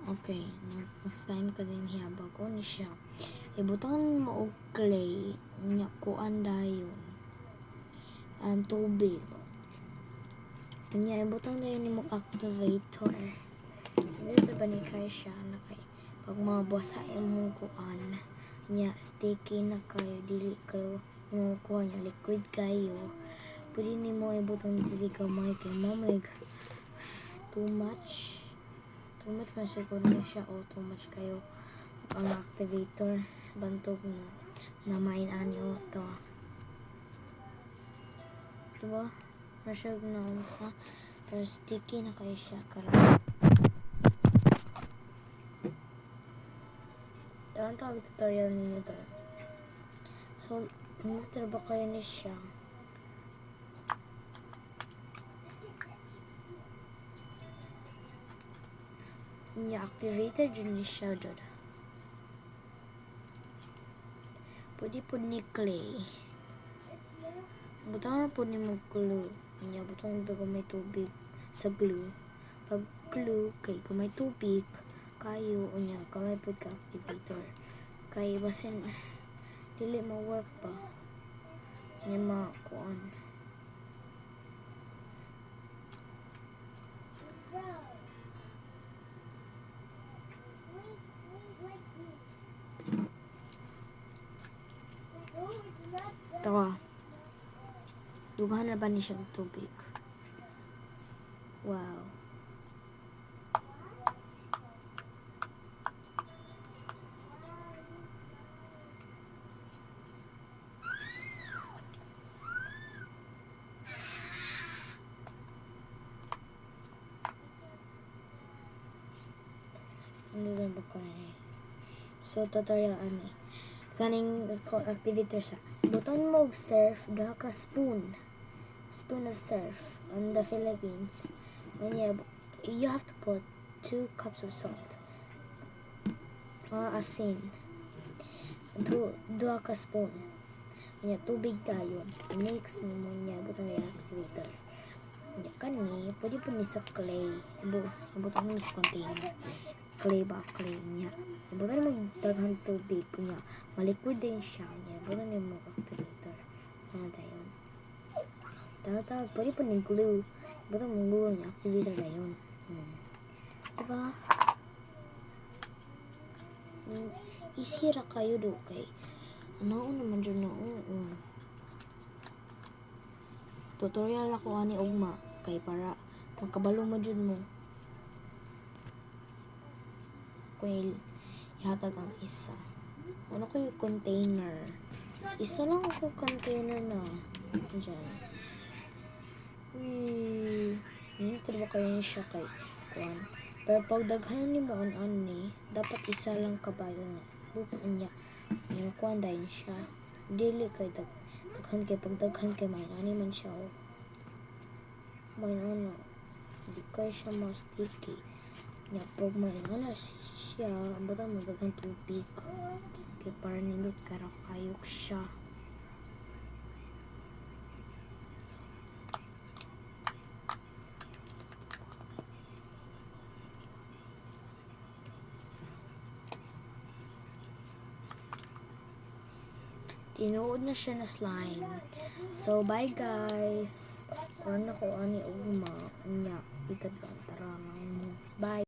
Okay, next time ka din hiyabag ko ni siya. Ibutangan mo og clay, nya kuan dayon. Ang tubig. Nya ibutang dayon ni mo activator. Dito ba ni kay siya na kay pag mabasa mo kuan nya sticky na kayo dili kayo mo kuan nya liquid kayo. Pwede ni mo ibutang dili gamay kay mamig too much man siguro na siya o too much kayo ang activator bantog na main ani o to diba masyag na unsa pero sticky na kayo siya karon ang tawag tutorial ninyo to so ba kayo ni siya niya activated yun ni siya dod. Pwede po ni clay. Butang na po ni mo glue. Niya butang daw may tubig sa glue. Pag glue kay kung may tubig kayo o niya kamay po ka activator. Kay basin dili mo work pa. Niya makuan. Tawa. Dughan na ba ni siya tubig? Wow. Ano din ba ko ni? So tutorial ani. Kaning activator sa buton mo og surf duha ka spoon of surf in the Philippines and you have to put 2 cups of salt asin duha ka spoon niya tubig dayon mix ni mo niya buton niya activator niya kani pwede po ni sa clay ibutan mo sa container clay niya ibutan mo daghang tubig kunya maliquid din siya niya ibutan mo activator ano dayon tawag pwede po ni glue ibutan mo glue niya activator dayon diba easy ra kayo do kay ano naman dyan na tutorial ako ani ugma kay para magkabalo mo dyan mo kung ihatag ang isa ano kayo container isa lang ako container na dyan nito ba kayo siya kay kuan pero pag daghan ni mo ani dapat isa lang kabayo na bukan niya yung kuan dahil siya dili kay daghan kay pag daghan kay may ani man siya may ano hindi kay siya mas sticky niya pag may ano siya buta mo daghang tubig kay para nindot karakayok siya tinuod na siya na slime. So, bye guys. Or na ko ani ugma. Nya, itad ka. Tara mo. Bye.